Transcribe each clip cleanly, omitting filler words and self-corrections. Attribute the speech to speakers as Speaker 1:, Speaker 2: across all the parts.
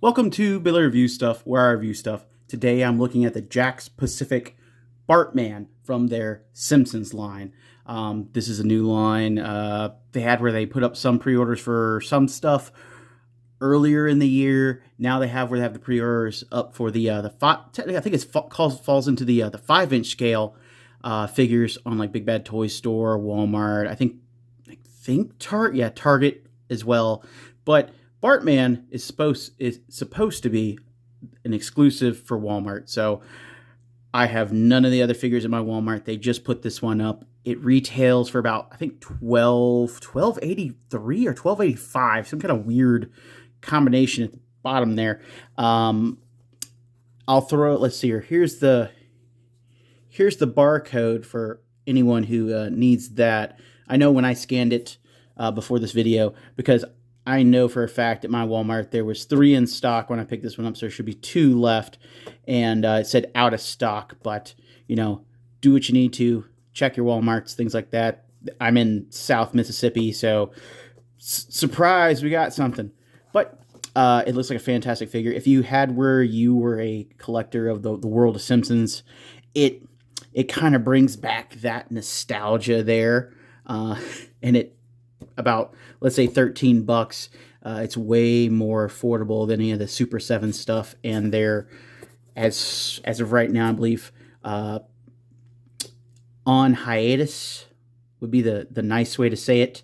Speaker 1: Welcome to Billy Review Stuff, where I review stuff. Today I'm looking at the Jakks Pacific Bartman from their Simpsons line. This is a new line they had where they put up some pre-orders for some stuff earlier in the year. Now they have where they have the pre-orders up for the five. Technically, I think it falls into the 5-inch scale figures on like Big Bad Toy Store, Walmart. I think Target as well, but Bartman is supposed to be an exclusive for Walmart. So I have none of the other figures in my Walmart. They just put this one up. It retails for about, I think, $12.83 or $12.85, some kind of weird combination at the bottom there. I'll throw it. Let's see here. Here's the barcode for anyone who needs that. I know when I scanned it before this video, because I know for a fact at my Walmart there was 3 in stock when I picked this one up, so there should be 2 left, and it said out of stock. But do what you need to, check your Walmarts, things like that. I'm in South Mississippi, so surprise, we got something. But it looks like a fantastic figure. If you had where you were a collector of the world of Simpsons, it kind of brings back that nostalgia there, and it about, let's say, $13. It's way more affordable than any of the Super 7 stuff, and they're as of right now, I believe, on hiatus would be the nice way to say it.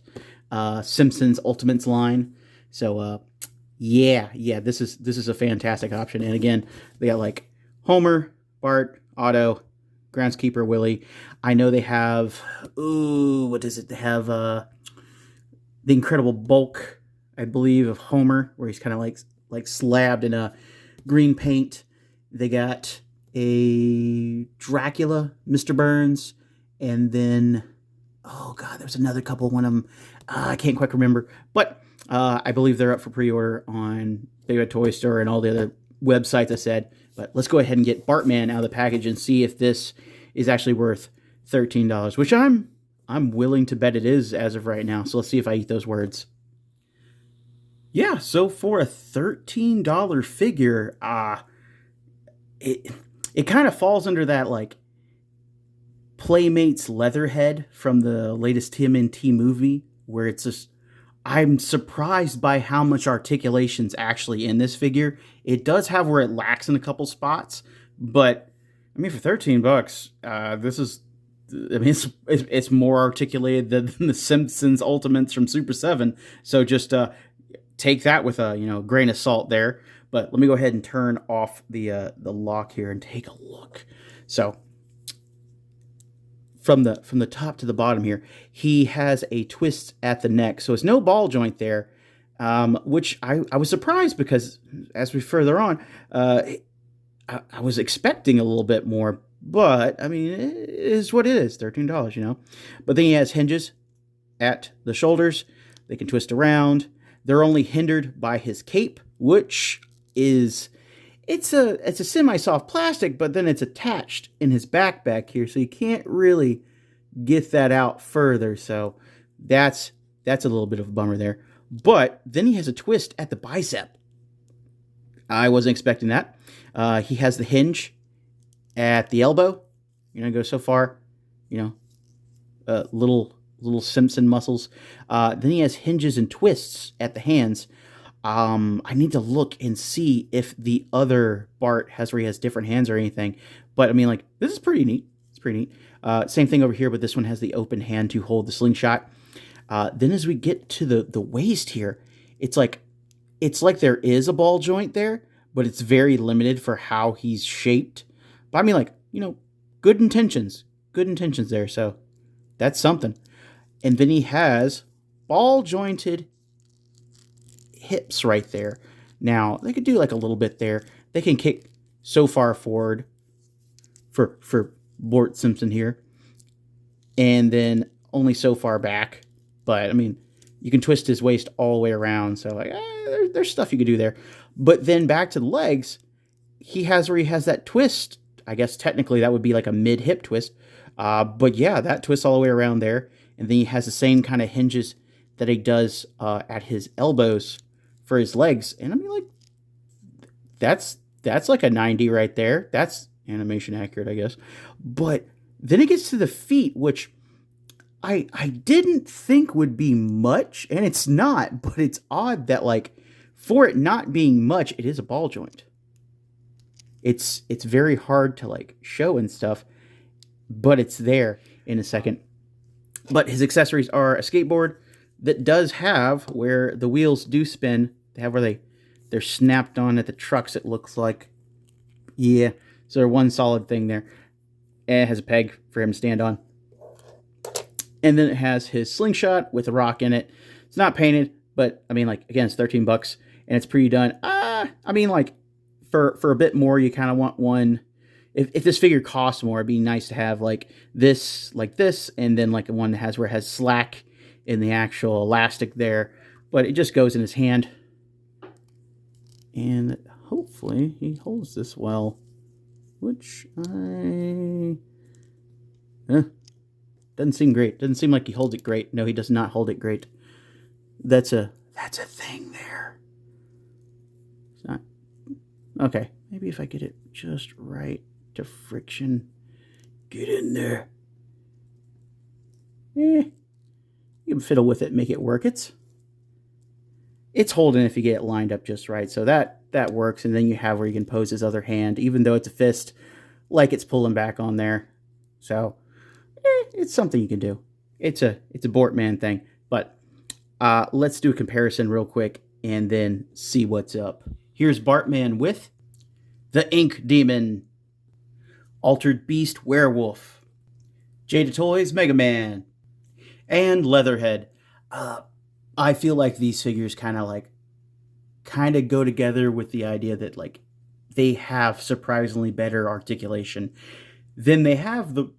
Speaker 1: Simpsons Ultimates line. So yeah, this is a fantastic option. And again, they got like Homer, Bart, Otto, Groundskeeper Willie. I know they have, what is it? They have the Incredible Bulk, I believe, of Homer, where he's kind of like slabbed in a green paint. They got a Dracula, Mr. Burns, and then, oh god, there's another couple. One of them, I can't quite remember, but I believe they're up for pre-order on Big Bad Toy Store and all the other websites I said. But let's go ahead and get Bartman out of the package and see if this is actually worth $13, which I'm willing to bet it is as of right now. So let's see if I eat those words. Yeah, so for a $13 figure, it kind of falls under that like Playmates Leatherhead from the latest TMNT movie, where it's just, I'm surprised by how much articulation's actually in this figure. It does have where it lacks in a couple spots, but I mean, for $13, this is, I mean, it's more articulated than the Simpsons Ultimates from Super 7. So just take that with a grain of salt there. But let me go ahead and turn off the lock here and take a look. So from the top to the bottom here, he has a twist at the neck. So it's no ball joint there, which I was surprised, because as we further on, I was expecting a little bit more. But, I mean, it is what it is, $13, But then he has hinges at the shoulders. They can twist around. They're only hindered by his cape, which is, it's a semi-soft plastic, but then it's attached in his back here, so you can't really get that out further. So that's a little bit of a bummer there. But then he has a twist at the bicep. I wasn't expecting that. He has the hinge at the elbow, go so far, little Simpson muscles. Then he has hinges and twists at the hands. I need to look and see if the other Bart has where he has different hands or anything. But I mean, like, this is pretty neat. It's pretty neat. Same thing over here, but this one has the open hand to hold the slingshot. Then as we get to the waist here, it's like there is a ball joint there, but it's very limited for how he's shaped. But I mean, like, good intentions there. So that's something. And then he has ball jointed hips right there. Now, they could do like a little bit there. They can kick so far forward for Bart Simpson here, and then only so far back. But I mean, you can twist his waist all the way around. So like, there's stuff you could do there. But then back to the legs, he has where he has that twist. I guess technically that would be like a mid-hip twist. But yeah, that twists all the way around there. And then he has the same kind of hinges that he does at his elbows for his legs. And I mean, like, that's like a 90 right there. That's animation accurate, I guess. But then it gets to the feet, which I didn't think would be much, and it's not, but it's odd that like for it not being much, it is a ball joint. It's very hard to like show and stuff, but it's there in a second. But his accessories are a skateboard that does have where the wheels do spin. They have where they're snapped on at the trucks, it looks like. Yeah, so they're one solid thing there. And it has a peg for him to stand on. And then it has his slingshot with a rock in it. It's not painted, but I mean, like, again, it's 13 bucks and it's pre-done. I mean, like, for a bit more, you kind of want one. If this figure costs more, it'd be nice to have like this, and then like one that has where it has slack in the actual elastic there. But it just goes in his hand. And hopefully he holds this well. Which doesn't seem great. Doesn't seem like he holds it great. No, he does not hold it great. That's a thing there. It's not. Okay, maybe if I get it just right to friction. Get in there. You can fiddle with it, make it work. It's holding if you get it lined up just right. So that works. And then you have where you can pose his other hand, even though it's a fist, like it's pulling back on there. So it's something you can do. It's a Bartman thing. But let's do a comparison real quick and then see what's up. Here's Bartman with the Ink Demon, Altered Beast Werewolf, Jada Toys Mega Man, and Leatherhead. I feel like these figures kind of go together with the idea that like they have surprisingly better articulation than they have the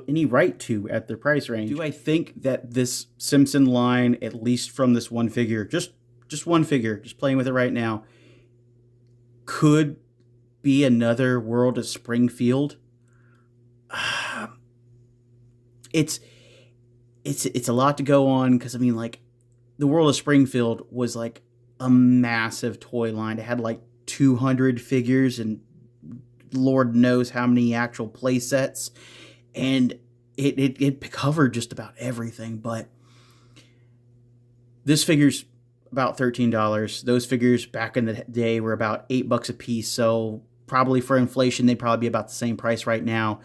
Speaker 1: any right to at their price range. Do I think that this Simpson line, at least from this one figure, just one figure, just playing with it right now, could be another World of Springfield? It's a lot to go on, because I mean, like, the World of Springfield was like a massive toy line. It had like 200 figures and Lord knows how many actual play sets, and it covered just about everything. But this figure's about $13. Those figures back in the day were about $8 a piece, so probably for inflation they'd probably be about the same price right now.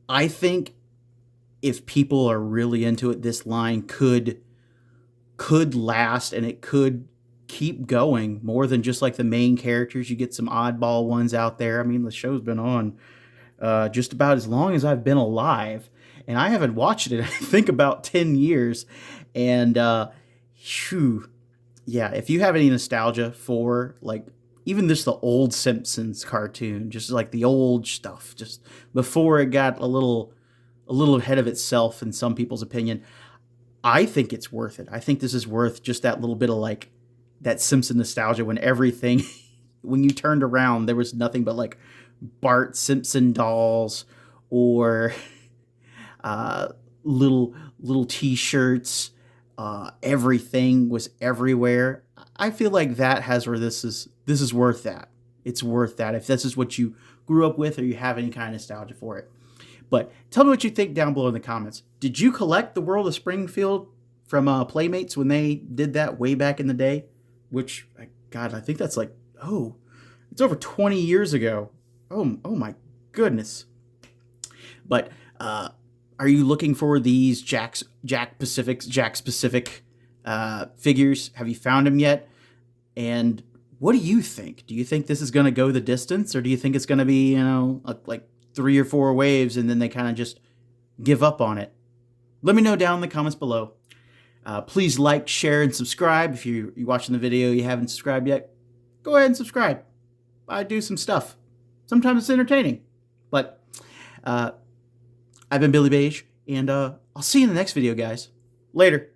Speaker 1: I think if people are really into it, this line could last, and it could keep going more than just like the main characters. You get some oddball ones out there. I mean, the show's been on just about as long as I've been alive, and I haven't watched it, I think, about 10 years. And yeah, if you have any nostalgia for like even just the old Simpsons cartoon, just like the old stuff, just before it got a little ahead of itself in some people's opinion, I think it's worth it. I think this is worth just that little bit of like that Simpson nostalgia, when everything, when you turned around, there was nothing but like Bart Simpson dolls or little t-shirts. Everything was everywhere. I feel like that has where this is worth that. It's worth that if this is what you grew up with or you have any kind of nostalgia for it. But tell me what you think down below in the comments. Did you collect the World of Springfield from Playmates when they did that way back in the day? Which, God, I think that's like, it's over 20 years ago. Oh my goodness. But are you looking for these Jakks Pacific figures? Have you found them yet? And what do you think? Do you think this is going to go the distance, or do you think it's going to be, like 3 or 4 waves and then they kind of just give up on it? Let me know down in the comments below. Please like, share, and subscribe. If you're watching the video, you haven't subscribed yet, go ahead and subscribe. I do some stuff. Sometimes it's entertaining. But I've been Billy Beige, and I'll see you in the next video, guys. Later.